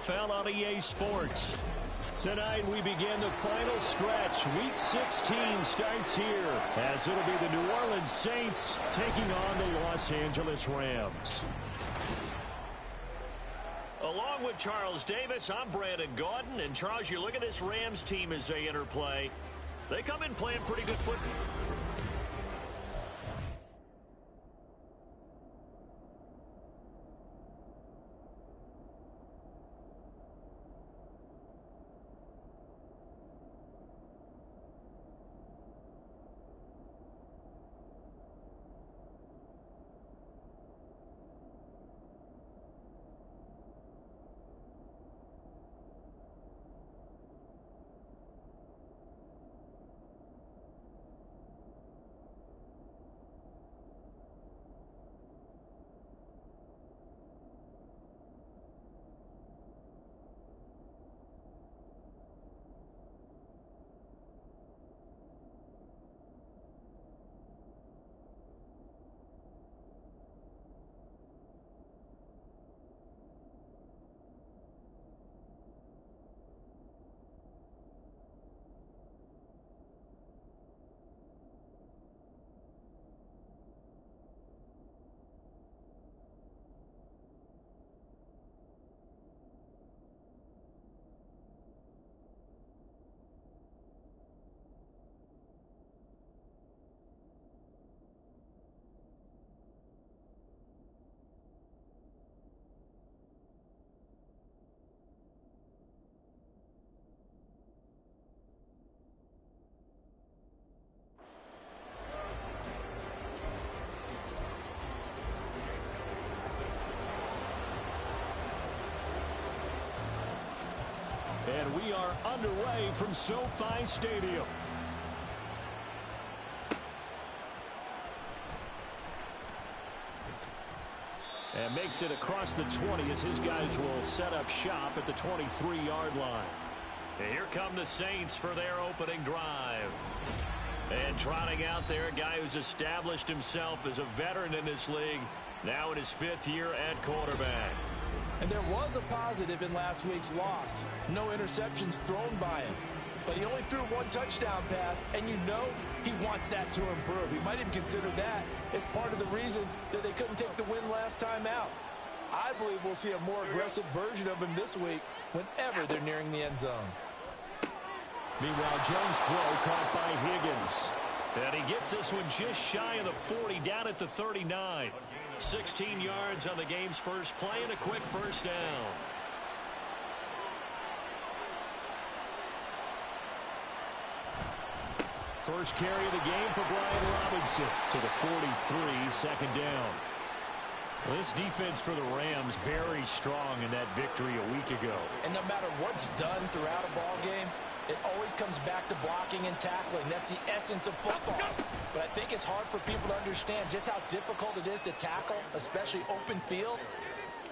NFL on EA Sports. Tonight we begin the final stretch. Week 16 starts here as it'll be the New Orleans Saints taking on the Los Angeles Rams. Along with Charles Davis, I'm Brandon Gaudin. And Charles, you look at this Rams team as they interplay. They come in playing pretty good football. And we are underway from SoFi Stadium. And makes it across the 20 as his guys will set up shop at the 23-yard line. And here come the Saints for their opening drive. And trotting out there, a guy who's established himself as a veteran in this league, now in his 5th year at quarterback. And there was a positive in last week's loss. No interceptions thrown by him. But he only threw 1 touchdown pass, and you know he wants that to improve. He might even consider that as part of the reason that they couldn't take the win last time out. I believe we'll see a more aggressive version of him this week whenever they're nearing the end zone. Meanwhile, Jones' throw caught by Higgins. And he gets this one just shy of the 40, down at the 39. 16 yards on the game's first play and a quick first down. First carry of the game for Brian Robinson to the 43, second down. Well, this defense for the Rams very strong in that victory a week ago. And no matter what's done throughout a ball game, it always comes back to blocking and tackling. That's the essence of football. But I think it's hard for people to understand just how difficult it is to tackle, especially open field.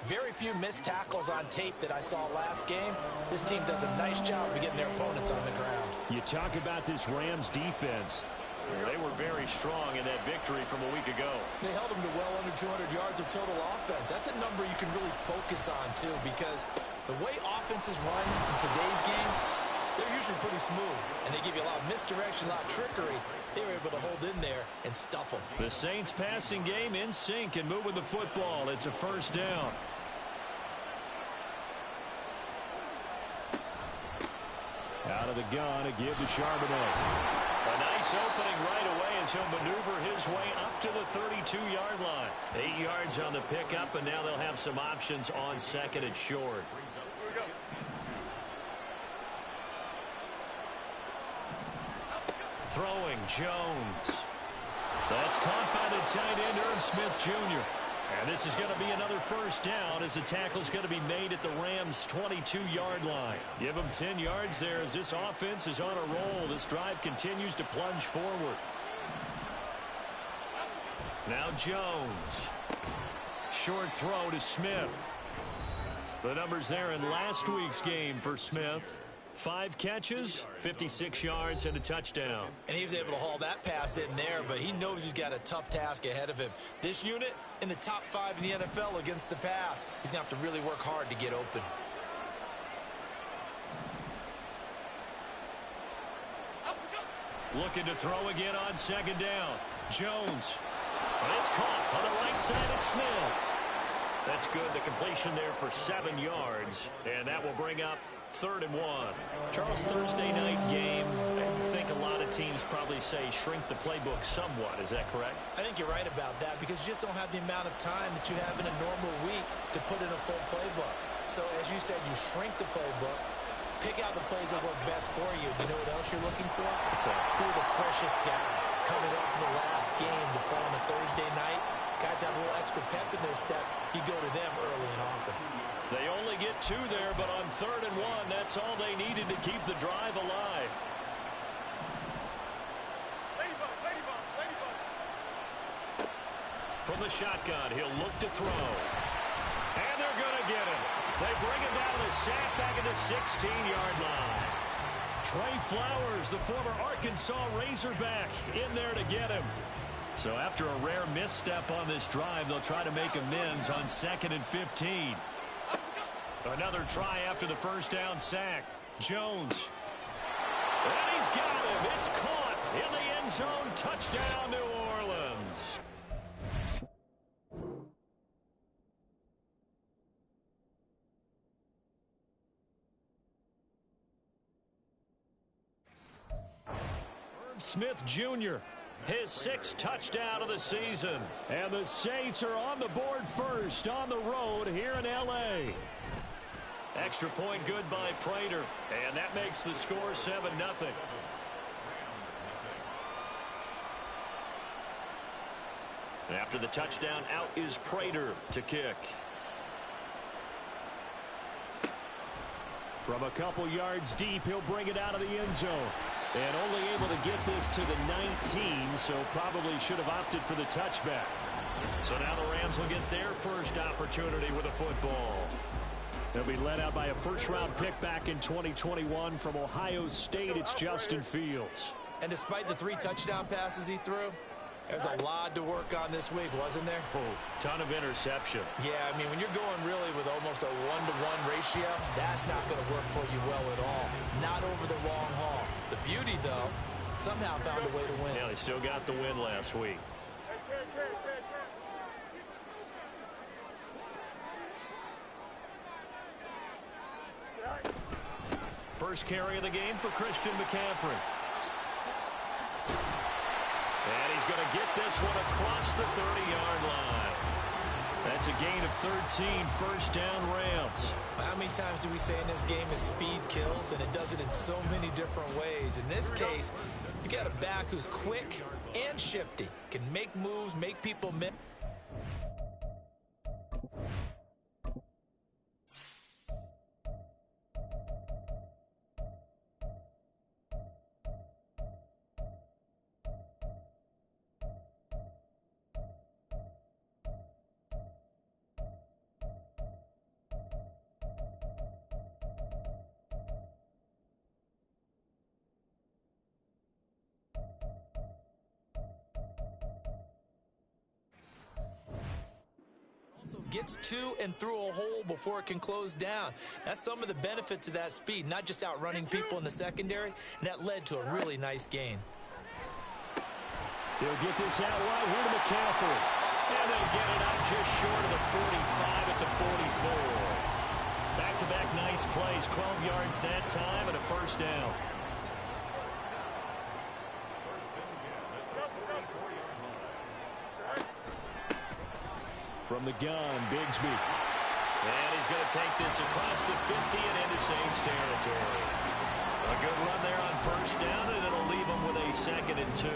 Very few missed tackles on tape that I saw last game. This team does a nice job of getting their opponents on the ground. You talk about this Rams defense. They were very strong in that victory from a week ago. They held them to well under 200 yards of total offense. That's a number you can really focus on, too, because the way offenses run in today's game, they're usually pretty smooth, and they give you a lot of misdirection, a lot of trickery. They were able to hold in there and stuff them. The Saints passing game in sync and moving the football. It's a first down. Out of the gun, a give to Charbonnet. A nice opening right away as he'll maneuver his way up to the 32-yard line. 8 yards on the pickup, and now they'll have some options on second and short. Throwing, Jones. That's caught by the tight end, Irv Smith Jr. And this is going to be another first down as the tackle's going to be made at the Rams' 22-yard line. Give them 10 yards there as this offense is on a roll. This drive continues to plunge forward. Now Jones. Short throw to Smith. The numbers there in last week's game for Smith. 5 catches, 56 yards, and a touchdown. And he was able to haul that pass in there, but he knows he's got a tough task ahead of him. This unit in the top 5 in the NFL against the pass. He's going to have to really work hard to get open. Looking to throw again on second down. Jones. And it's caught on the right side of Smith. That's good. The completion there for 7 yards. And that will bring up 3rd and 1. Charles, Thursday night game, I think a lot of teams probably say shrink the playbook somewhat. Is that correct? I think you're right about that because you just don't have the amount of time that you have in a normal week to put in a full playbook. So as you said, you shrink the playbook, pick out the plays that work best for you. You know what else you're looking for? Who are the freshest guys coming off the last game to play on a Thursday night? Guys have a little extra pep in their step. You go to them early and often. They only get 2 there, but on 3rd and 1, that's all they needed to keep the drive alive. From the shotgun, he'll look to throw. And they're going to get him. They bring him down to the sack back at the 16-yard line. Trey Flowers, the former Arkansas Razorback, in there to get him. So after a rare misstep on this drive, they'll try to make amends on 2nd and 15. Another try after the first down sack. Jones. And he's got him. It's caught in the end zone. Touchdown, New Orleans. Smith Jr., his 6th touchdown of the season. And the Saints are on the board first on the road here in L.A. Extra point good by Prater. And that makes the score 7-0. After the touchdown, out is Prater to kick. From a couple yards deep, he'll bring it out of the end zone. And only able to get this to the 19, so probably should have opted for the touchback. So now the Rams will get their first opportunity with a football. They'll be led out by a first-round pick back in 2021 from Ohio State. It's Justin Fields. And despite the 3 touchdown passes he threw, there's a lot to work on this week, wasn't there? Oh, ton of interception. Yeah, I mean, when you're going really with almost a 1-to-1 ratio, that's not going to work for you well at all. Not over the long haul. The beauty, though, somehow found a way to win. Yeah, they still got the win last week. First carry of the game for Christian McCaffrey. And he's going to get this one across the 30-yard line. That's a gain of 13, first down Rams. How many times do we say in this game is speed kills, and it does it in so many different ways. In this case, you got a back who's quick and shifty, can make moves, make people miss. Gets to and through a hole before it can close down. That's some of the benefits of that speed, not just outrunning people in the secondary, and that led to a really nice gain. He'll get this out wide here to McCaffrey. And they get it out just short of the 45 at the 44. Back-to-back nice plays, 12 yards that time and a first down. From the gun, Bigsby. And he's going to take this across the 50 and into Saints territory. A good run there on first down, and it'll leave him with a 2nd and 2.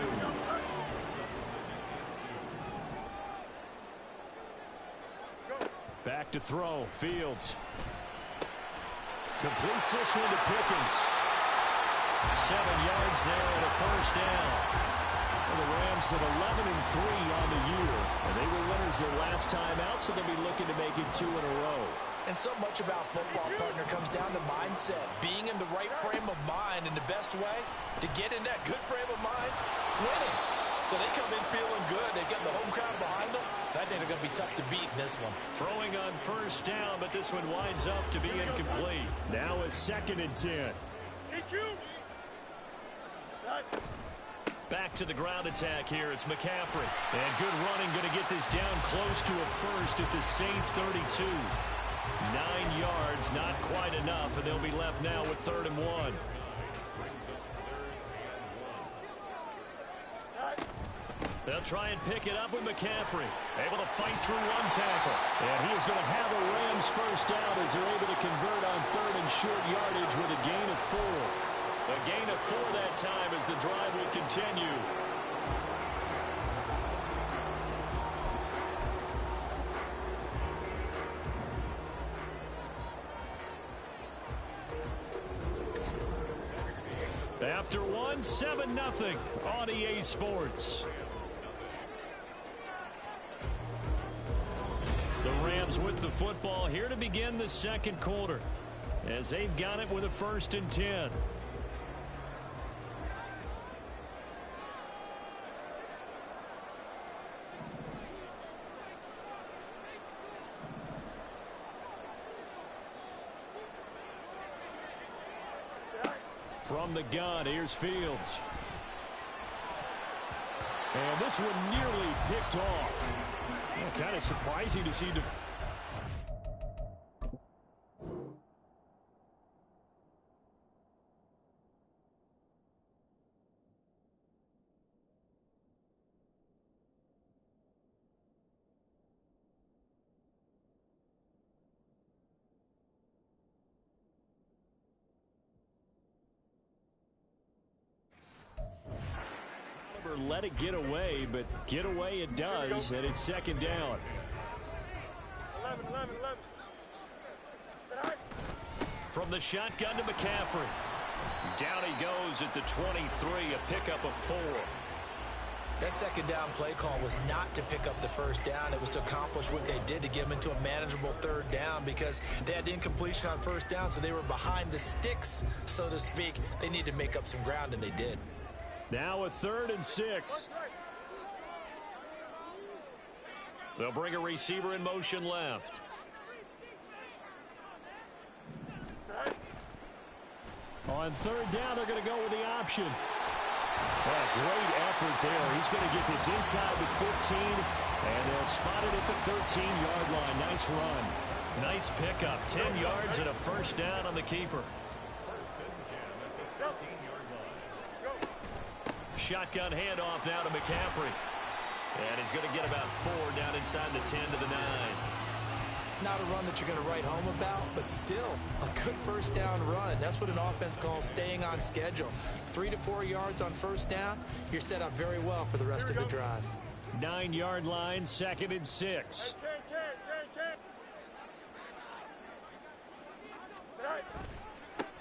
Back to throw, Fields. Completes this one to Pickens. 7 yards there and a first down. The Rams at 11-3 on the year, and they were winners their last time out, so they'll be looking to make it 2 in a row. And so much about football, partner, comes down to mindset, being in the right frame of mind, and the best way to get in that good frame of mind, winning. So they come in feeling good. They got the home crowd behind them. I think they're going to be tough to beat in this one. Throwing on first down, but this one winds up to be incomplete. Now a 2nd and 10. Back to the ground attack here. It's McCaffrey. And good running, going to get this down close to a first at the Saints 32. 9 yards, not quite enough, and they'll be left now with 3rd and 1. They'll try and pick it up with McCaffrey. Able to fight through one tackle. And he is going to have the Rams first down as they're able to convert on 3rd and short yardage with a gain of 4. A gain of 4 that time as the drive will continue. After 1, 7-0 on EA Sports. The Rams with the football here to begin the second quarter as they've got it with a 1st and 10. From the gun, here's Fields. And this one nearly picked off. Kind of surprising to see. Let it get away, but get away it does, and it's 2nd down. 11. From the shotgun to McCaffrey. Down he goes at the 23, a pickup of 4. That 2nd down play call was not to pick up the 1st down. It was to accomplish what they did to get them into a manageable 3rd down because they had incompletion on 1st down, so they were behind the sticks, so to speak. They needed to make up some ground, and they did. Now a 3rd and 6. They'll bring a receiver in motion left. On 3rd down, they're going to go with the option. Great effort there. He's going to get this inside the 15, and they'll spot it at the 13-yard line. Nice run. Nice pickup. 10 yards and a 1st down on the keeper. Shotgun handoff now to McCaffrey. And he's going to get about 4 down inside the 10 to the 9. Not a run that you're going to write home about, but still a good 1st down run. That's what an offense calls staying on schedule. 3 to 4 yards on 1st down, you're set up very well for the rest of the drive. 9-yard line, 2nd and 6.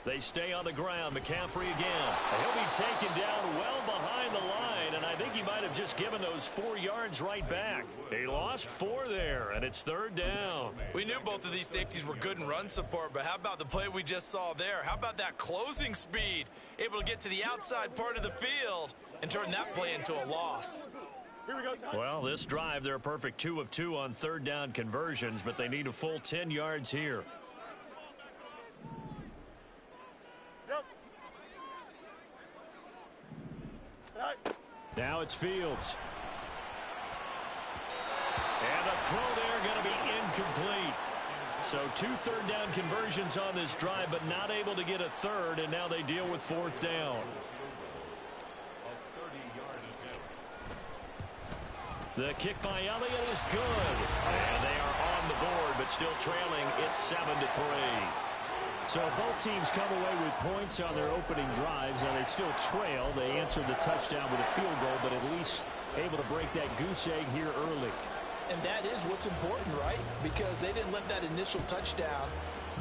They stay on the ground. McCaffrey again. He'll be taken down well behind the line, and I think he might have just given those 4 yards right back. He lost 4 there, and it's 3rd down. We knew both of these safeties were good in run support, but how about the play we just saw there? How about that closing speed? Able to get to the outside part of the field and turn that play into a loss. Well, this drive, they're a perfect 2 of 2 on 3rd down conversions, but they need a full 10 yards here. Now it's Fields. And the throw there going to be incomplete. So 2 3rd down conversions on this drive, but not able to get a 3rd, and now they deal with 4th down. The kick by Elliott is good. And they are on the board, but still trailing. It's 7-3. So both teams come away with points on their opening drives. Now they still trail. They answered the touchdown with a field goal, but at least able to break that goose egg here early. And that is what's important, right? Because they didn't let that initial touchdown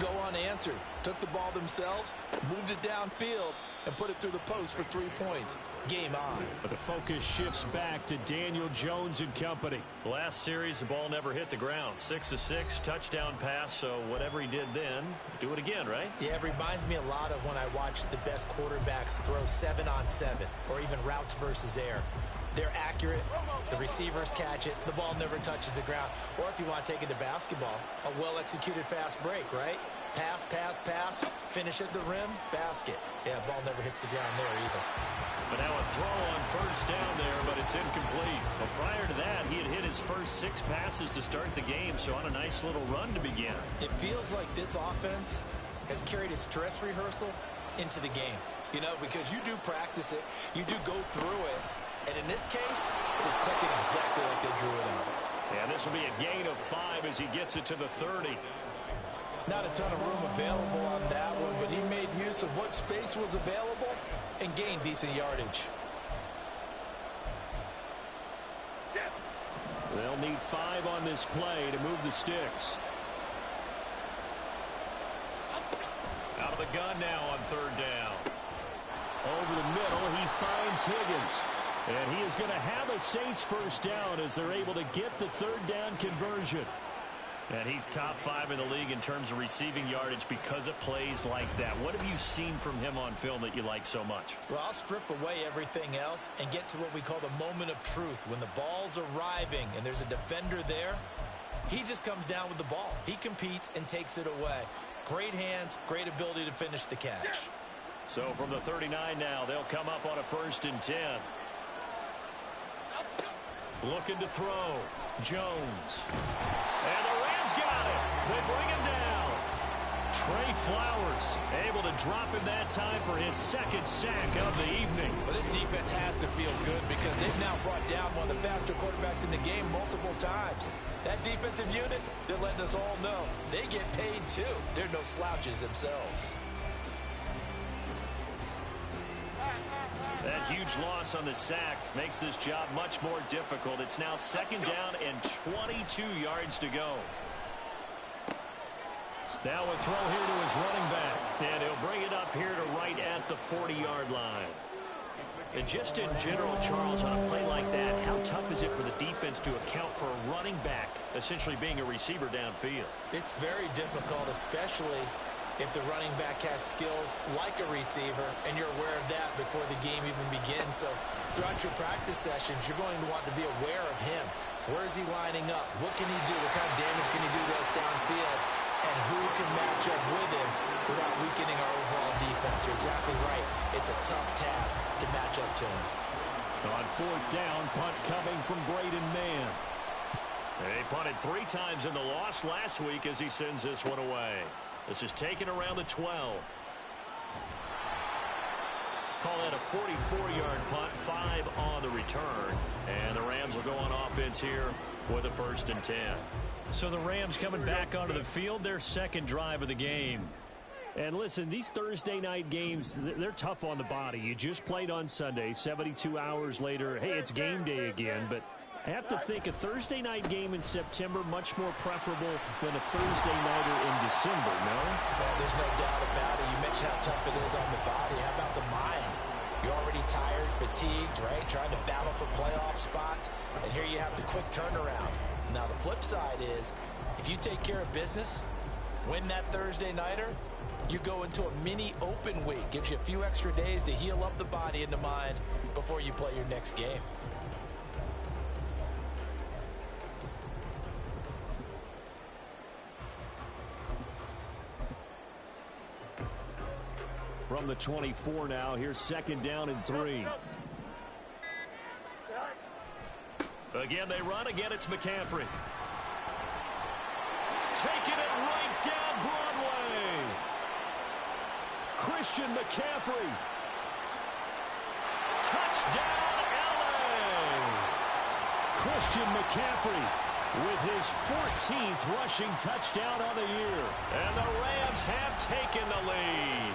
go unanswered. Took the ball themselves, moved it downfield, and put it through the post for 3 points. Game on. But the focus shifts back to Daniel Jones and company. Last series, the ball never hit the ground. 6 of 6, touchdown pass, so whatever he did then, do it again, right? Yeah, it reminds me a lot of when I watch the best quarterbacks throw 7-on-7 or even routes versus air. They're accurate. The receivers catch it. The ball never touches the ground. Or if you want to take it to basketball, a well-executed fast break, right? Pass, pass, pass. Finish at the rim. Basket. Yeah, ball never hits the ground there either. But now a throw on first down there, but it's incomplete. Well, prior to that, he had hit his first 6 passes to start the game, so on a nice little run to begin. It feels like this offense has carried its dress rehearsal into the game. You know, because you do practice it, you do go through it, and in this case, it is clicking exactly like they drew it up. Yeah, this will be a gain of 5 as he gets it to the 30. Not a ton of room available on that one, but he made use of what space was available and gained decent yardage. They'll need 5 on this play to move the sticks. Out of the gun now on 3rd down. Over the middle, he finds Higgins. And he is going to have a Saints first down as they're able to get the 3rd down conversion. And he's top 5 in the league in terms of receiving yardage because of plays like that. What have you seen from him on film that you like so much? Well, I'll strip away everything else and get to what we call the moment of truth. When the ball's arriving and there's a defender there, he just comes down with the ball. He competes and takes it away. Great hands, great ability to finish the catch. So from the 39 now, they'll come up on a 1st and 10. Looking to throw. Jones. And the Rams got it. They bring him down. Trey Flowers able to drop him that time for his 2nd sack of the evening. Well, this defense has to feel good because they've now brought down one of the faster quarterbacks in the game multiple times. That defensive unit, they're letting us all know they get paid too. They're no slouches themselves. That huge loss on the sack makes this job much more difficult. It's now 2nd down and 22 yards to go. Now a throw here to his running back. And he'll bring it up here to right at the 40-yard line. And just in general, Charles, on a play like that, how tough is it for the defense to account for a running back essentially being a receiver downfield? It's very difficult, especially if the running back has skills like a receiver, and you're aware of that before the game even begins. So throughout your practice sessions, you're going to want to be aware of him. Where is he lining up? What can he do? What kind of damage can he do to us downfield? And who can match up with him without weakening our overall defense? You're exactly right. It's a tough task to match up to him. On 4th down, punt coming from Braden Mann. They punted 3 times in the loss last week as he sends this one away. This is taken around the 12. Call that a 44-yard punt, 5 on the return. And the Rams will go on offense here with a 1st and 10. So the Rams coming back onto the field, their 2nd drive of the game. And listen, these Thursday night games, they're tough on the body. You just played on Sunday, 72 hours later. Hey, it's game day again, but I have to think a Thursday night game in September much more preferable than a Thursday nighter in December, no? Well, there's no doubt about it. You mentioned how tough it is on the body. How about the mind? You're already tired, fatigued, right? Trying to battle for playoff spots. And here you have the quick turnaround. Now, the flip side is, if you take care of business, win that Thursday nighter, you go into a mini open week. Gives you a few extra days to heal up the body and the mind before you play your next game. From the 24 now, here's 2nd down and 3. Again, they run. Again, it's McCaffrey. Taking it right down Broadway. Christian McCaffrey. Touchdown, LA. Christian McCaffrey with his 14th rushing touchdown on the year. And the Rams have taken the lead.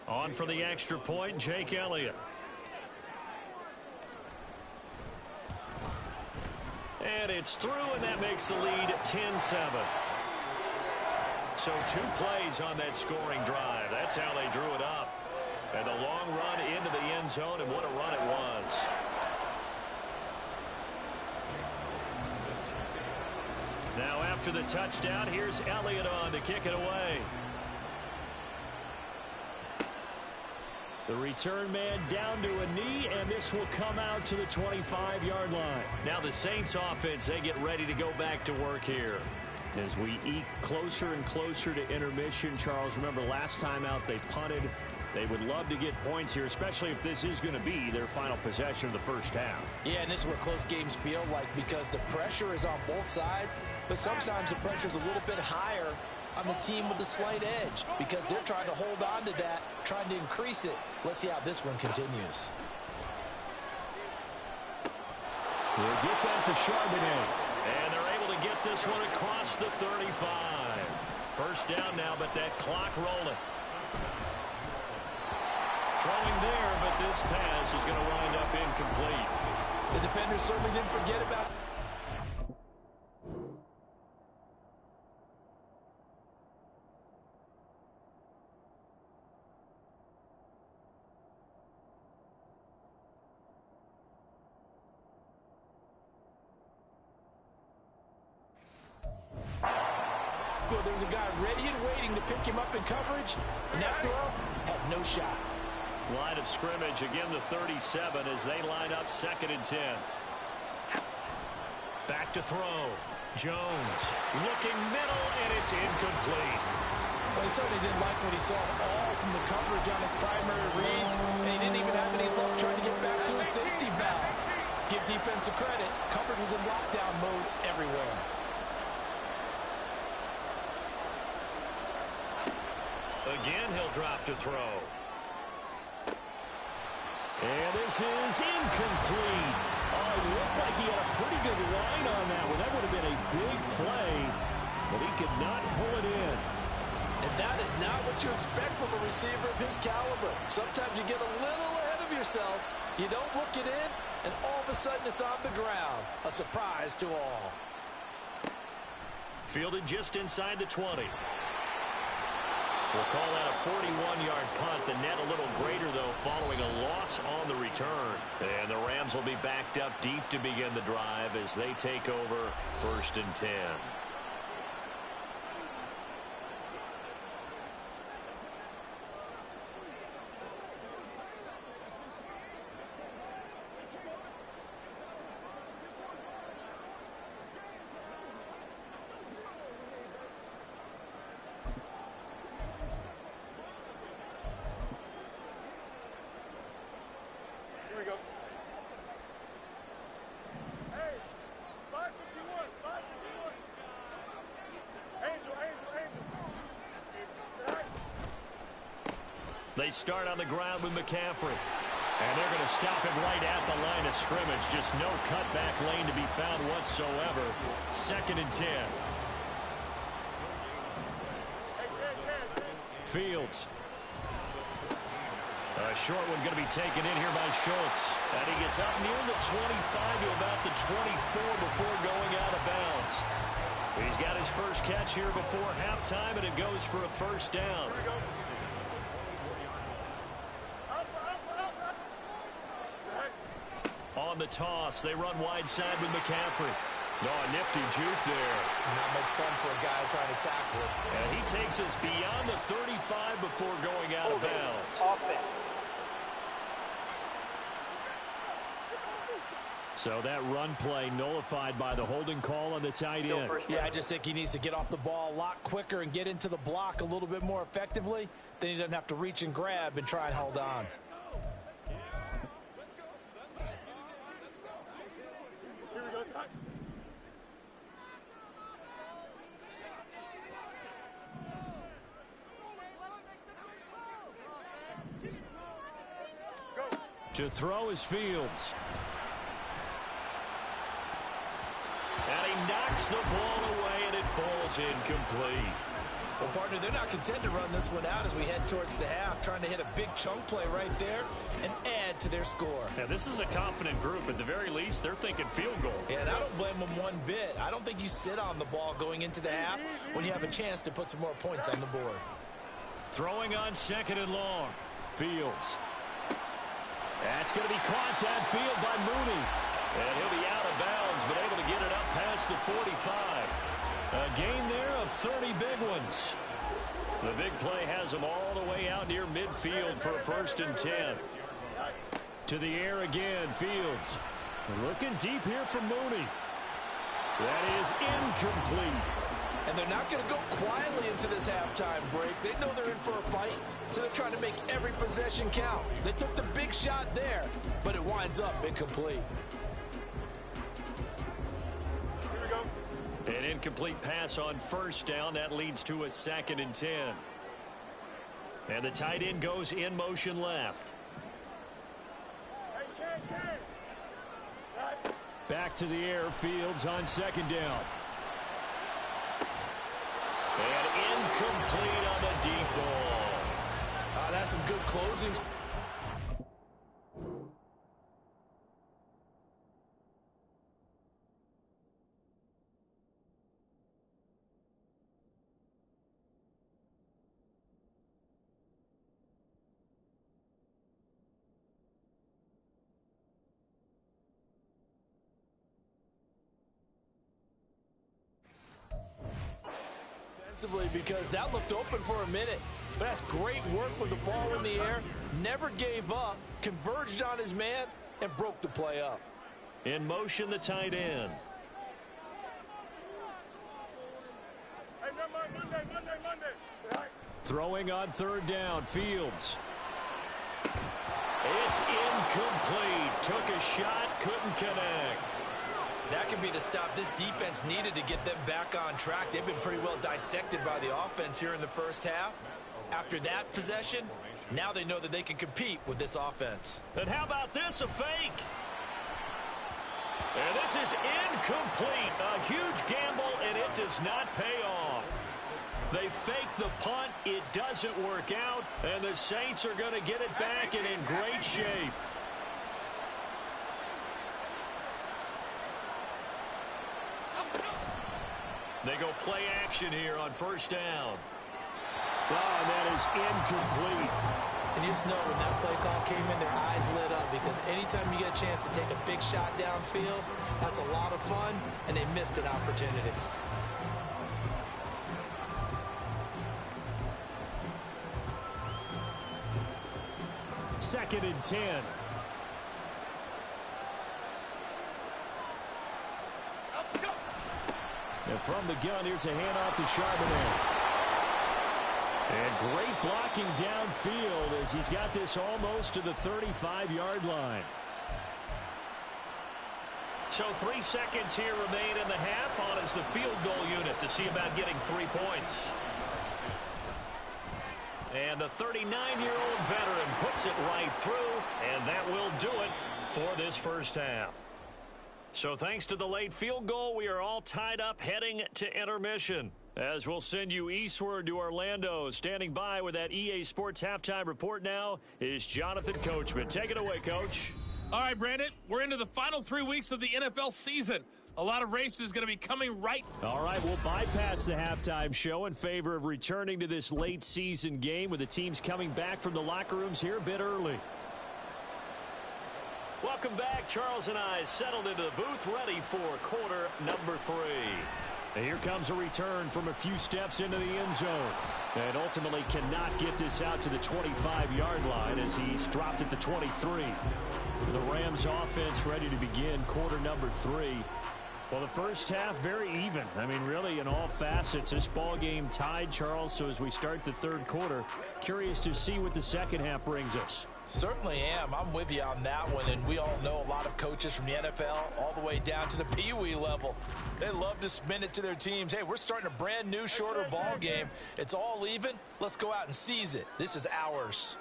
On for the extra point, Jake Elliott. And it's through, and that makes the lead 10-7. So 2 plays on that scoring drive. That's how they drew it up. And the long run into the end zone, and what a run it was. Now after the touchdown, here's Elliott on to kick it away. The return man down to a knee, and this will come out to the 25-yard line. Now the Saints offense, they get ready to go back to work here. As we eke closer and closer to intermission, Charles, remember last time out they punted. They would love to get points here, especially if this is going to be their final possession of the first half. Yeah, and this is what close games feel like because the pressure is on both sides, but sometimes the pressure is a little bit higher on the team with the slight edge because they're trying to hold on to that, trying to increase it. Let's see how this one continues. We'll get that to Charbonnet. And they're able to get this one across the 35. First down now, but that clock rolling. Throwing there, but this pass is going to wind up incomplete. The defender certainly didn't forget about it. There's a guy ready and waiting to pick him up in coverage, and that throw had no shot. Line of scrimmage, again the 37 as they line up 2nd and 10. Back to throw. Jones looking middle, and it's incomplete. Well, he certainly didn't like what he saw all from the coverage on his primary reads, and he didn't even have any luck trying to get back to his safety valve. Give defensive credit. Coverage was in lockdown mode everywhere. Again, he'll drop to throw. And this is incomplete. Oh, it looked like he had a pretty good line on that one. That would have been a big play, but he could not pull it in. And that is not what you expect from a receiver of his caliber. Sometimes you get a little ahead of yourself. You don't look it in, and all of a sudden it's on the ground. A surprise to all. Fielded just inside the 20. We'll call that a 41-yard punt. The net a little greater, though, following a loss on the return. And the Rams will be backed up deep to begin the drive as they take over 1st and 10. They start on the ground with McCaffrey. And they're going to stop him right at the line of scrimmage. Just no cutback lane to be found whatsoever. 2nd and 10. Fields. A short one going to be taken in here by Schultz. And he gets up near the 25 to about the 24 before going out of bounds. He's got his first catch here before halftime, and it goes for a first down. On the toss, they run wide side with McCaffrey. Oh, a nifty juke there. Not much fun for a guy trying to tackle it. And he takes us beyond the 35 before going out of bounds. So that run play nullified by the holding call on the tight end. Yeah, I just think he needs to get off the ball a lot quicker and get into the block a little bit more effectively. Then he doesn't have to reach and grab and try and hold on. To throw is Fields. And he knocks the ball away, and it falls incomplete. Well, partner, they're not content to run this one out as we head towards the half, trying to hit a big chunk play right there and add to their score. Yeah, this is a confident group. At the very least, they're thinking field goal. Yeah, and I don't blame them one bit. I don't think you sit on the ball going into the half when you have a chance to put some more points on the board. Throwing on 2nd and long. Fields. That's going to be caught downfield by Mooney. And he'll be out of bounds, but able to get it up past the 45. A gain there of 30 big ones. The big play has them all the way out near midfield for a 1st and 10. To the air again, Fields. Looking deep here for Mooney. That is incomplete. And they're not going to go quietly into this halftime break. They know they're in for a fight, so they're trying to make every possession count. They took the big shot there, but it winds up incomplete. An incomplete pass on 1st down. That leads to a 2nd and 10. And the tight end goes in motion left. Back to the air. Fields on 2nd down. And incomplete on the deep ball. That's some good closing. Because that looked open for a minute. But that's great work with the ball in the air. Never gave up, converged on his man, and broke the play up. In motion, the tight end. Throwing on 3rd down, Fields. It's incomplete. Took a shot, couldn't connect. That could be the stop this defense needed to get them back on track. They've been pretty well dissected by the offense here in the 1st half. After that possession, now they know that they can compete with this offense. And how about this, a fake? And this is incomplete. A huge gamble, and it does not pay off. They fake the punt. It doesn't work out, and the Saints are going to get it back and in great shape. They go play action here on 1st down. Oh, and that is incomplete. And you just know when that play call came in, their eyes lit up, because anytime you get a chance to take a big shot downfield, that's a lot of fun, and they missed an opportunity. Second and 10. And from the gun, here's a handoff to Charbonnet. And great blocking downfield as he's got this almost to the 35-yard line. So 3 seconds here remain in the half on as the field goal unit to see about getting 3 points. And the 39-year-old veteran puts it right through, and that will do it for this 1st half. So thanks to the late field goal, we are all tied up heading to intermission. As we'll send you eastward to Orlando. Standing by with that EA Sports halftime report now is Jonathan Coachman. Take it away, Coach. All right, Brandon, we're into the final 3 weeks of the NFL season. A lot of races going to be coming right. All right, we'll bypass the halftime show in favor of returning to this late season game with the teams coming back from the locker rooms here a bit early. Welcome back. Charles and I settled into the booth, ready for quarter number 3. And here comes a return from a few steps into the end zone. And ultimately cannot get this out to the 25-yard line as he's dropped at the 23. The Rams offense ready to begin quarter number 3. Well, the 1st half, very even. I mean, really, in all facets, this ball game tied, Charles. So as we start the 3rd quarter, curious to see what the 2nd half brings us. Certainly am. I'm with you on that one, and we all know a lot of coaches from the NFL all the way down to the Pee Wee level. They love to spin it to their teams. Hey, we're starting a brand new, shorter ball game. It's all even. Let's go out and seize it. This is ours.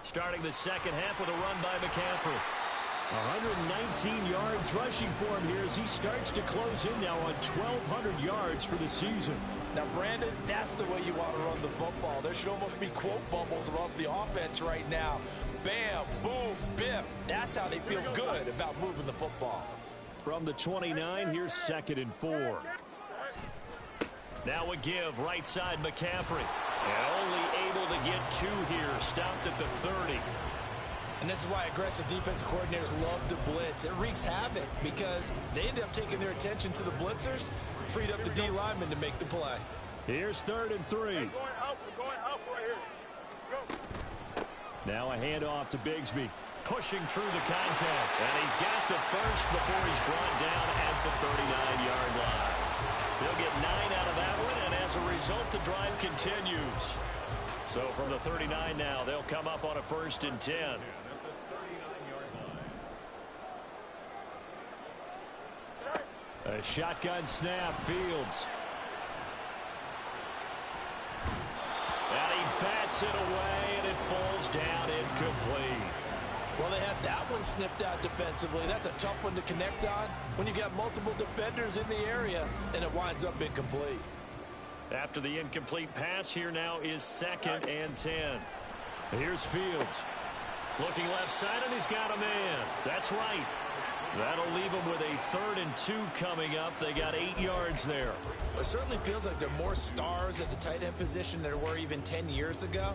Starting the 2nd half with a run by McCaffrey. 119 yards rushing for him here as he starts to close in now on 1,200 yards for the season. Now, Brandon, that's the way you want to run the football. There should almost be quote bubbles above the offense right now. Bam, boom, biff. That's how they feel good about moving the football. From the 29, here's 2nd and 4. Now a give, right side McCaffrey. And only able to get 2 here, stopped at the 30. And this is why aggressive defensive coordinators love to blitz. It wreaks havoc because they end up taking their attention to the blitzers, freed up the D lineman to make the play. Here's 3rd and 3. We're going up right here. Go. Now a handoff to Bigsby. Pushing through the contact. And he's got the first before he's brought down at the 39-yard line. He'll get 9 out of that one, and as a result, the drive continues. So from the 39 now, they'll come up on a 1st and 10. A shotgun snap, Fields. And he bats it away, and it falls down incomplete. Well, they had that one snipped out defensively. That's a tough one to connect on when you got multiple defenders in the area, and it winds up incomplete. After the incomplete pass, here now is 2nd and 10. Here's Fields. Looking left side, and he's got a man. That's right. That'll leave him with a 3rd and 2 coming up. They got 8 yards there. Well, it certainly feels like there are more stars at the tight end position than there were even 10 years ago.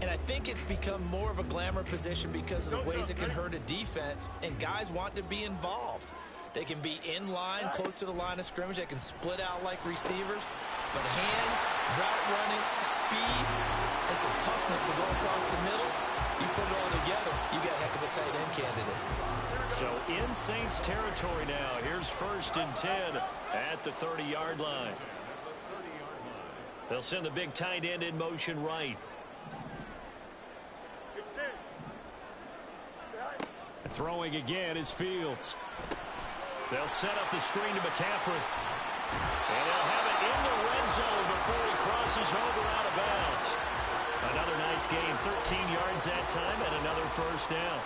And I think it's become more of a glamour position because of the ways it can hurt a defense, and guys want to be involved. They can be in line, close to the line of scrimmage. They can split out like receivers. But hands, route running, speed, and some toughness to go across the middle, you put it all together, you got a heck of a tight end candidate. So in Saints territory now. Here's 1st and 10 at the 30-yard line. They'll send the big tight end in motion right. Throwing again is Fields. They'll set up the screen to McCaffrey. And they'll have it in the red zone before he crosses over out of bounds. Another nice gain, 13 yards that time, and another 1st down.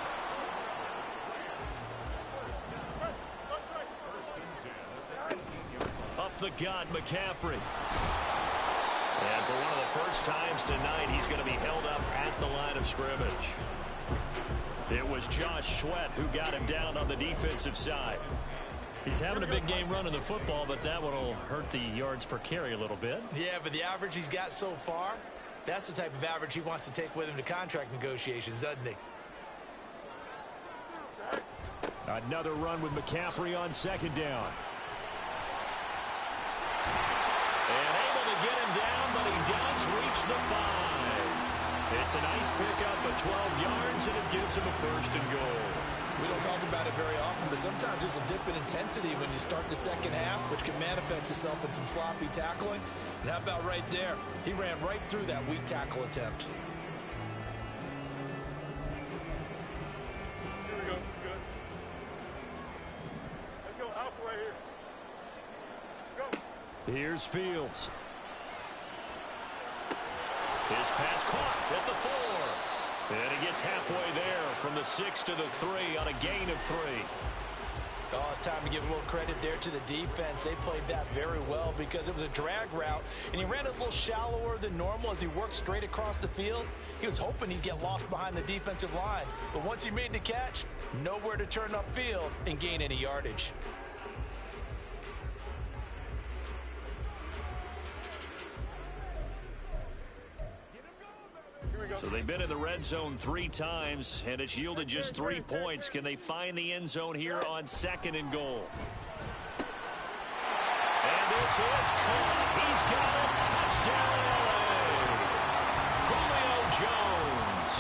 Up the gut, McCaffrey. And for one of the first times tonight, he's going to be held up at the line of scrimmage. It was Josh Sweat who got him down on the defensive side. He's having a big game running the football, but that one will hurt the yards per carry a little bit. Yeah, but the average he's got so far, that's the type of average he wants to take with him to contract negotiations, doesn't he? Another run with McCaffrey on 2nd down. And able to get him down, but he does reach the 5. It's a nice pickup of 12 yards, and it gives him a 1st and goal. We don't talk about it very often, but sometimes there's a dip in intensity when you start the second half, which can manifest itself in some sloppy tackling. And how about right there? He ran right through that weak tackle attempt. Here we go. Good. Let's go alpha right here. Go. Here's Fields. His pass caught at the 4. And he gets halfway there from the 6 to the 3 on a gain of 3. Oh, it's time to give a little credit there to the defense. They played that very well because it was a drag route, and he ran it a little shallower than normal as he worked straight across the field. He was hoping he'd get lost behind the defensive line, but once he made the catch, nowhere to turn upfield and gain any yardage. So they've been in the red zone 3 times, and it's yielded just 3 points. Can they find the end zone here on 2nd and goal? And this is caught. He's got it. Touchdown, LA. Julio Jones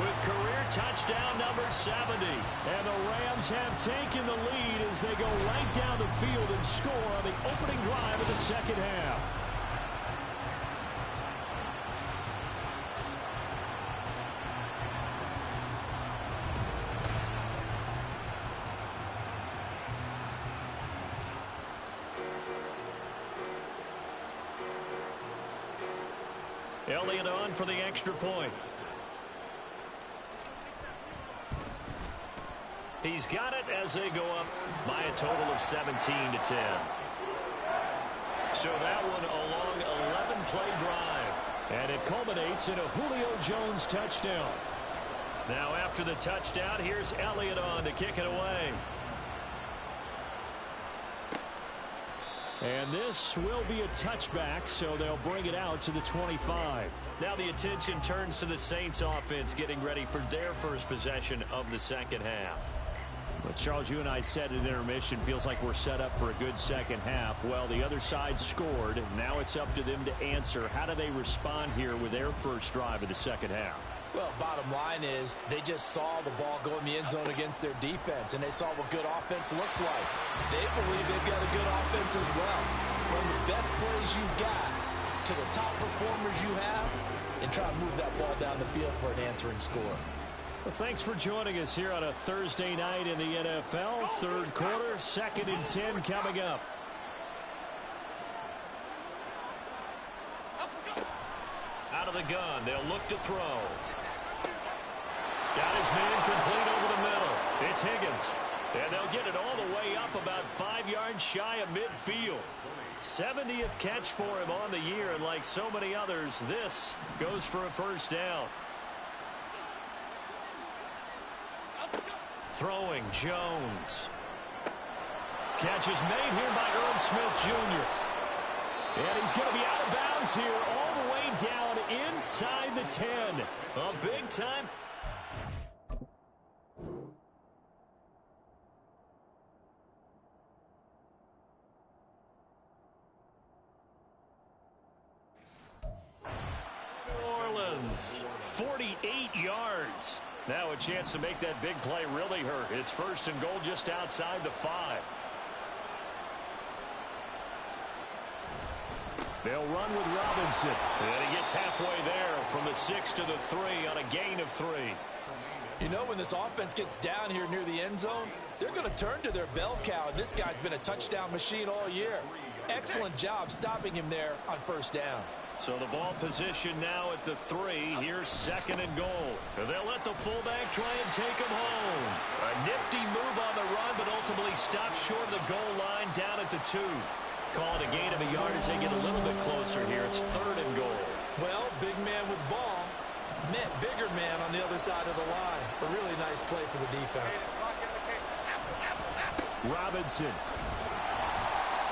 with career touchdown number 70. And the Rams have taken the lead as they go right down the field and score on the opening drive of the second half. Elliott on for the extra point. He's got it as they go up by a total of 17-10. So that one a long 11-play drive. And it culminates in a Julio Jones touchdown. Now after the touchdown, here's Elliott on to kick it away. And this will be a touchback, so they'll bring it out to the 25. Now the attention turns to the Saints offense getting ready for their first possession of the second half. But Charles, you and I said at intermission, feels like we're set up for a good second half. Well, the other side scored. Now it's up to them to answer. How do they respond here with their first drive of the second half? Well, bottom line is they just saw the ball go in the end zone against their defense, and they saw what good offense looks like. They believe they've got a good offense as well. One of the best plays you've got to the top performers you have, and try to move that ball down the field for an answering score. Well, thanks for joining us here on a Thursday night in the NFL. Third quarter, 2nd and 10 coming up. Out of the gun, they'll look to throw. Got his man complete over the middle. It's Higgins. And they'll get it all the way up about 5 yards shy of midfield. 70th catch for him on the year, and like so many others, this goes for a first down. Throwing, Jones. Catch is made here by Irv Smith Jr. And he's going to be out of bounds here all the way down inside the 10. A big time. New Orleans, 48 yards. Now a chance to make that big play really hurt. It's 1st and goal just outside the 5. They'll run with Robinson. And he gets halfway there from the 6 to the 3 on a gain of 3. You know, when this offense gets down here near the end zone, they're going to turn to their bell cow, and this guy's been a touchdown machine all year. Excellent job stopping him there on first down. So the ball position now at the 3. Here's 2nd and goal. They'll let the fullback try and take him home. A nifty move on the run, but ultimately stops short of the goal line down at the 2. Call it a gain of a yard as they get a little bit closer here. It's 3rd and goal. Well, big man with ball met bigger man on the other side of the line. A really nice play for the defense. Robinson.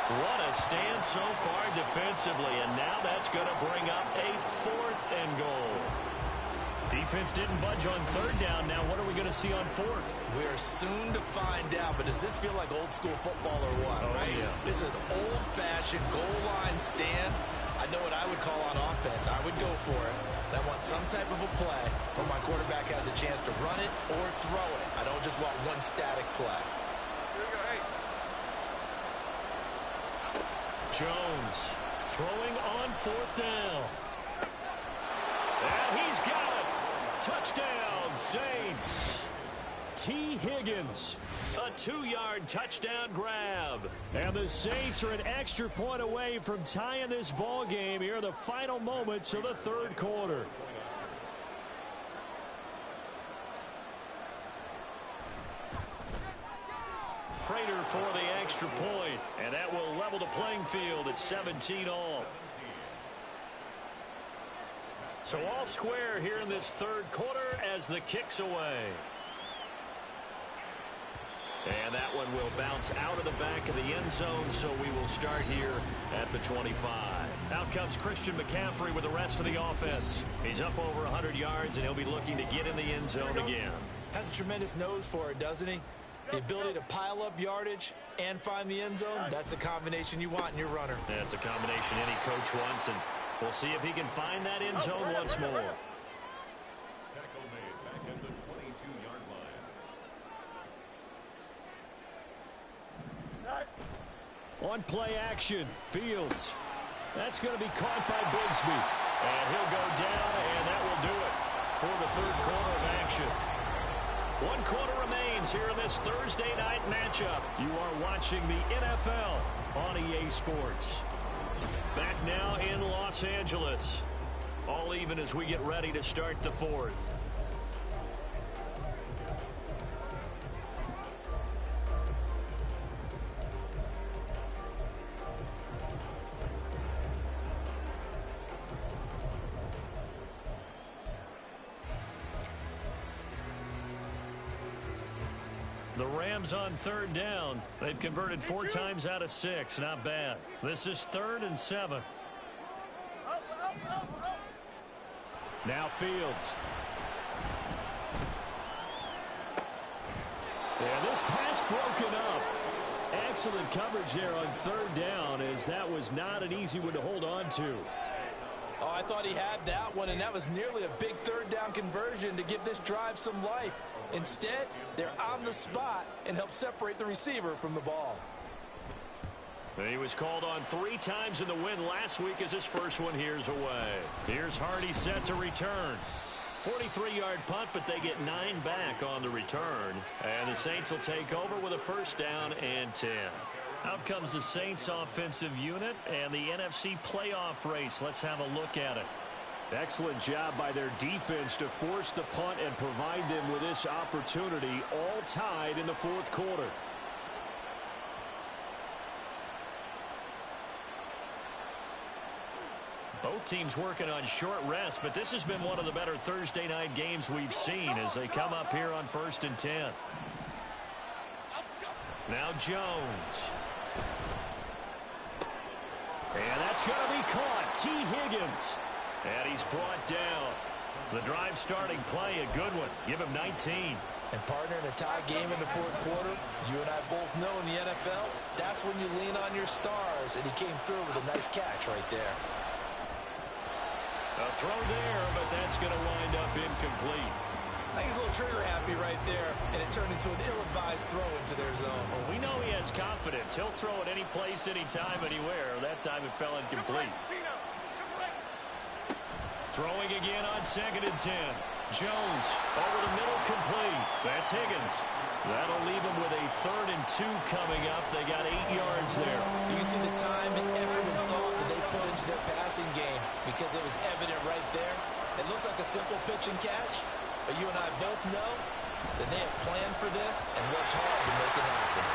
What a stand so far defensively, and now that's going to bring up a 4th and goal. Defense didn't budge on 3rd down. Now what are we going to see on 4th? We are soon to find out, but does this feel like old school football or what, right? Yeah. This is an old-fashioned goal line stand. I know what I would call on offense. I would go for it. And I want some type of a play where my quarterback has a chance to run it or throw it. I don't just want one static play. Jones throwing on 4th down. And he's got it. Touchdown, Saints. T. Higgins, a 2-yard touchdown grab. And the Saints are an extra point away from tying this ball game here in the final moments of the 3rd quarter. Prater for the extra point, and that will level the playing field at 17 all. So all square here in this 3rd quarter as the kick's away. And that one will bounce out of the back of the end zone, so we will start here at the 25. Out comes Christian McCaffrey with the rest of the offense. He's up over 100 yards, and he'll be looking to get in the end zone again. Has a tremendous nose for it, doesn't he? The ability to pile up yardage and find the end zone, that's the combination you want in your runner. That's a combination any coach wants, and we'll see if he can find that end zone once more. Tackle made back at the 22-yard line. On play action, Fields. That's going to be caught by Bigsby. And he'll go down, and that will do it for the 3rd quarter of action. 1 quarter remains here in this Thursday night matchup. You are watching the NFL on EA Sports. Back now in Los Angeles. All even as we get ready to start the 4th. The Rams on 3rd down. They've converted 4 times out of 6. Not bad. This is 3rd and 7. Now Fields. And this pass broken up. Excellent coverage there on 3rd down, as that was not an easy one to hold on to. Oh, I thought he had that one, and that was nearly a big 3rd down conversion to give this drive some life. Instead, they're on the spot and help separate the receiver from the ball. He was called on 3 times in the win last week, as his first one here's away. Here's Hardy set to return. 43-yard punt, but they get 9 back on the return. And the Saints will take over with a 1st down and 10. Out comes the Saints offensive unit and the NFC playoff race. Let's have a look at it. Excellent job by their defense to force the punt and provide them with this opportunity, all tied in the 4th quarter. Both teams working on short rest, but this has been one of the better Thursday night games we've seen as they come up here on 1st and 10. Now Jones. And that's going to be caught. T. Higgins. And he's brought down. The drive starting play, a good one. Give him 19. And partner, in a tie game in the 4th quarter, you and I both know in the NFL, that's when you lean on your stars. And he came through with a nice catch right there. A throw there, but that's going to wind up incomplete. I think he's a little trigger happy right there, and it turned into an ill-advised throw into their zone. Well, we know he has confidence. He'll throw it any place, anytime, anywhere. That time it fell incomplete. Throwing again on 2nd and 10. Jones over the middle, complete. That's Higgins. That'll leave him with a 3rd and 2 coming up. They got 8 yards there. You can see the time and effort and thought that they put into their passing game because it was evident right there. It looks like a simple pitch and catch, but you and I both know that they have planned for this and worked hard to make it happen.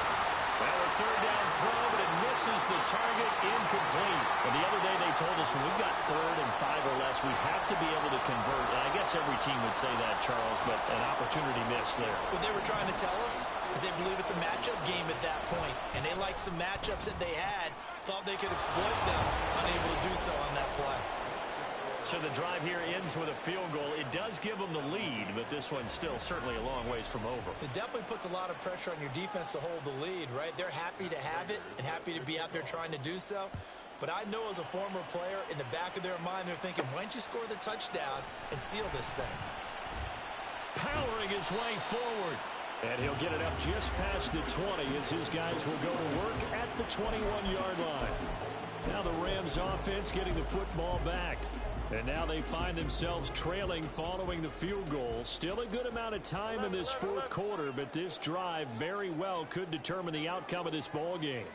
Well, a 3rd down throw, but it misses the target, incomplete. And the other day they told us when we've got 3rd and 5 or less, we have to be able to convert. And I guess every team would say that, Charles, but an opportunity missed there. What they were trying to tell us is they believe it's a matchup game at that point, and they liked some matchups that they had, thought they could exploit them, unable to do so on that play. So the drive here ends with a field goal. It does give them the lead, but this one's still certainly a long ways from over. It definitely puts a lot of pressure on your defense to hold the lead, right? They're happy to have it and happy to be out there trying to do so. But I know as a former player, in the back of their mind, they're thinking, why don't you score the touchdown and seal this thing? Powering his way forward. And he'll get it up just past the 20 as his guys will go to work at the 21-yard line. Now the Rams offense getting the football back. And now they find themselves trailing following the field goal. Still a good amount of time in this 4th quarter, but this drive very well could determine the outcome of this ball game.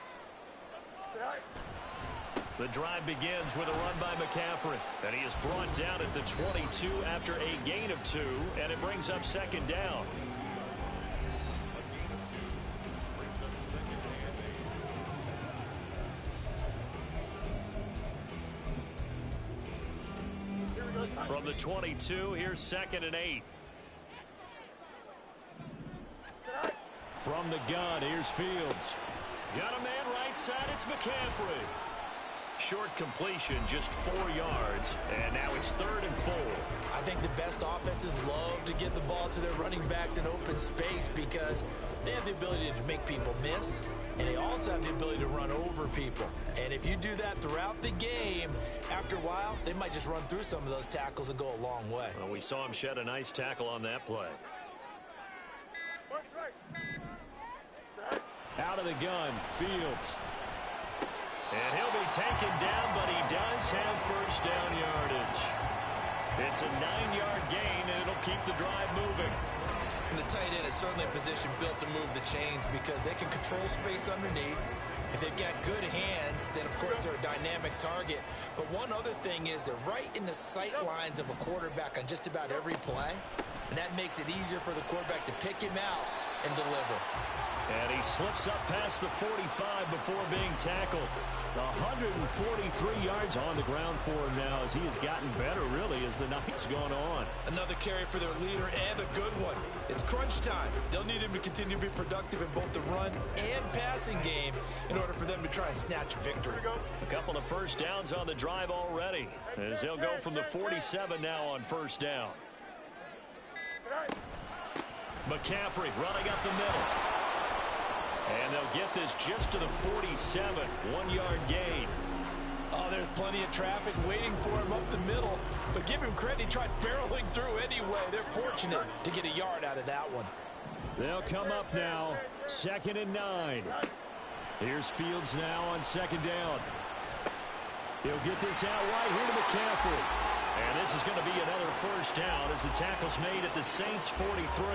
The drive begins with a run by McCaffrey. And he is brought down at the 22 after a gain of 2, and it brings up 2nd down. From the 22, here's 2nd and 8. From the gun, here's Fields. Got a man right side, it's McCaffrey. Short completion, just 4 yards, and now it's 3rd and 4. I think the best offenses love to get the ball to their running backs in open space because they have the ability to make people miss, and they also have the ability to run over people. And if you do that throughout the game, after a while, they might just run through some of those tackles and go a long way. Well, we saw him shed a nice tackle on that play. Out of the gun, Fields. And he'll be taken down, but he does have 1st down yardage. It's a 9-yard gain, and it'll keep the drive moving. And the tight end is certainly a position built to move the chains because they can control space underneath. If they've got good hands, then, of course, they're a dynamic target. But one other thing is they're right in the sight lines of a quarterback on just about every play, and that makes it easier for the quarterback to pick him out and deliver. And he slips up past the 45 before being tackled. 143 yards on the ground for him now as he has gotten better, really, as the night's gone on. Another carry for their leader and a good one. It's crunch time. They'll need him to continue to be productive in both the run and passing game in order for them to try and snatch a victory. A couple of first downs on the drive already, as they'll go from the 47 now on first down. McCaffrey running up the middle. And they'll get this just to the 47, 1-yard gain. Oh, there's plenty of traffic waiting for him up the middle. But give him credit, he tried barreling through anyway. They're fortunate to get a yard out of that one. They'll come up now, 2nd and 9. Here's Fields now on 2nd down. He'll get this out right here to McCaffrey. And this is going to be another first down as the tackle's made at the Saints' 43.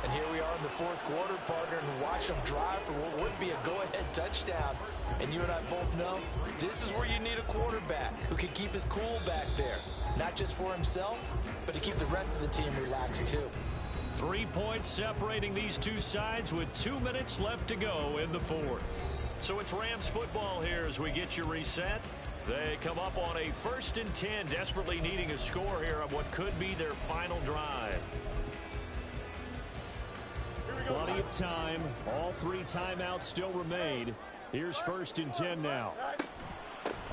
And here we are in the 4th quarter, partner, and watch them drive for what would be a go-ahead touchdown. And you and I both know this is where you need a quarterback who can keep his cool back there. Not just for himself, but to keep the rest of the team relaxed too. 3 points separating these two sides with 2 minutes left to go in the 4th. So it's Rams football here as we get you reset. They come up on a 1st and 10, desperately needing a score here on what could be their final drive. Plenty of time. All 3 timeouts still remain. Here's 1st and 10 now.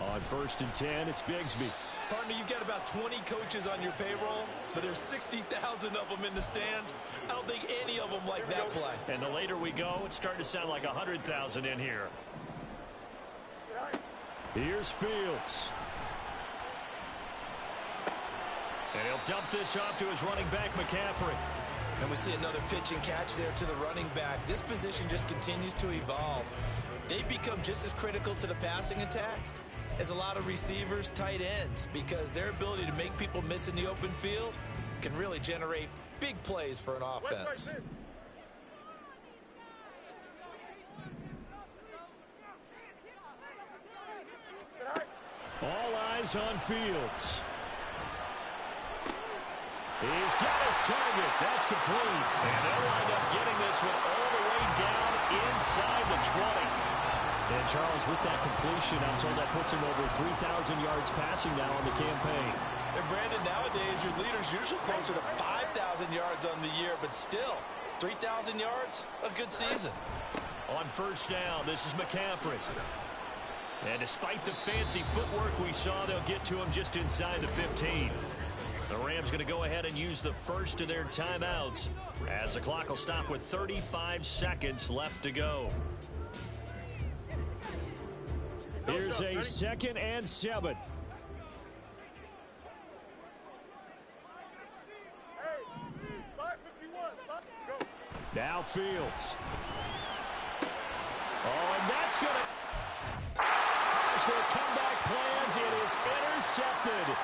On 1st and 10, it's Bigsby. Partner, you've got about 20 coaches on your payroll, but there's 60,000 of them in the stands. I don't think any of them like that play. And the later we go, it's starting to sound like 100,000 in here. Here's Fields. And he'll dump this off to his running back, McCaffrey. And we see another pitch and catch there to the running back. This position just continues to evolve. They've become just as critical to the passing attack as a lot of receivers, tight ends, because their ability to make people miss in the open field can really generate big plays for an offense. All eyes on Fields. He's got his target. That's complete. And they'll wind up getting this one all the way down inside the 20. And Charles, with that completion, I'm told that puts him over 3,000 yards passing now on the campaign. And Brandon, nowadays your leader's usually closer to 5,000 yards on the year, but still, 3,000 yards, a good season. On first down, this is McCaffrey. And despite the fancy footwork we saw, they'll get to him just inside the 15. The Rams going to go ahead and use the first of their timeouts as the clock will stop with 35 seconds left to go. Here's a 2nd and 7. Now Fields. Oh, and that's going to... Their comeback plans. It is intercepted.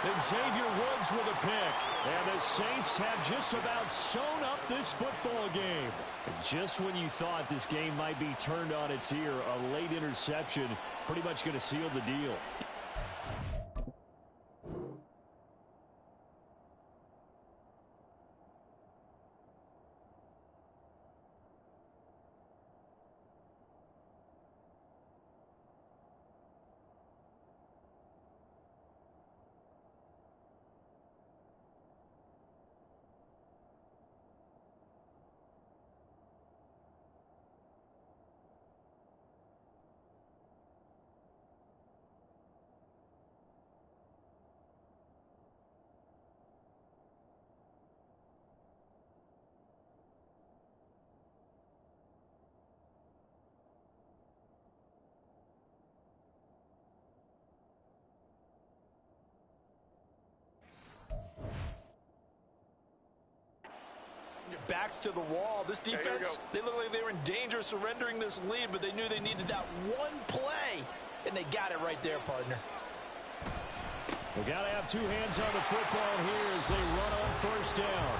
And Xavier Woods with a pick. And the Saints have just about sewn up this football game. And just when you thought this game might be turned on its ear, a late interception pretty much going to seal the deal. Backs to the wall. This defense, they look like they were in danger of surrendering this lead, but they knew they needed that one play, and they got it right there, partner. We got to have 2 hands on the football here as they run on first down.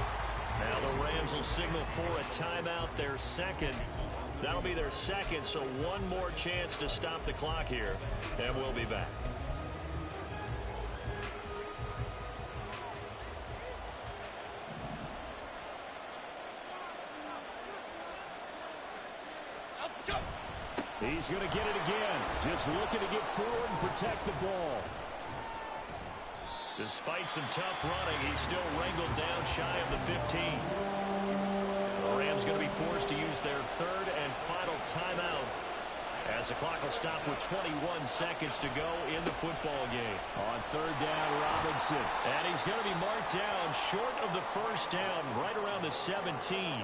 Now the Rams will signal for a timeout, their 2nd. That'll be their 2nd, so one more chance to stop the clock here, and we'll be back. He's going to get it again. Just looking to get forward and protect the ball. Despite some tough running, he's still wrangled down shy of the 15. The Rams going to be forced to use their third and final timeout as the clock will stop with 21 seconds to go in the football game. On third down, Robinson. And he's going to be marked down short of the first down, right around the 17.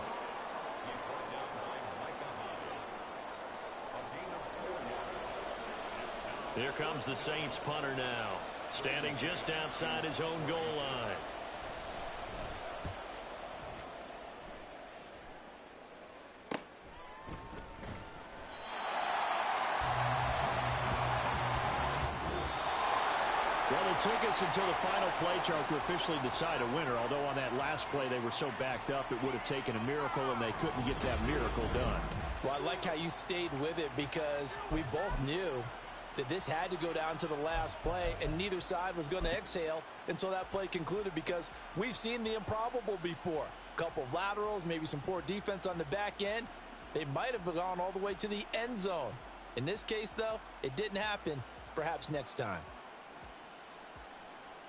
Here comes the Saints punter now, standing just outside his own goal line. Well, it took us until the final play, Charles, to officially decide a winner, although on that last play they were so backed up it would have taken a miracle, and they couldn't get that miracle done. Well, I like how you stayed with it because we both knew that this had to go down to the last play, and neither side was going to exhale until that play concluded because we've seen the improbable before. A couple of laterals, maybe some poor defense on the back end. They might have gone all the way to the end zone. In this case, though, it didn't happen. Perhaps next time.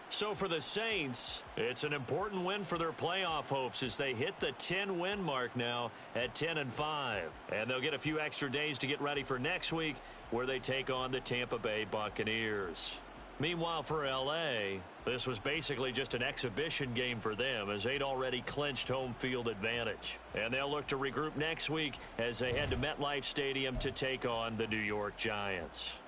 So for the Saints, it's an important win for their playoff hopes as they hit the 10-win mark now at 10-5. And they'll get a few extra days to get ready for next week where they take on the Tampa Bay Buccaneers. Meanwhile, for L.A., this was basically just an exhibition game for them as they'd already clinched home field advantage. And they'll look to regroup next week as they head to MetLife Stadium to take on the New York Giants.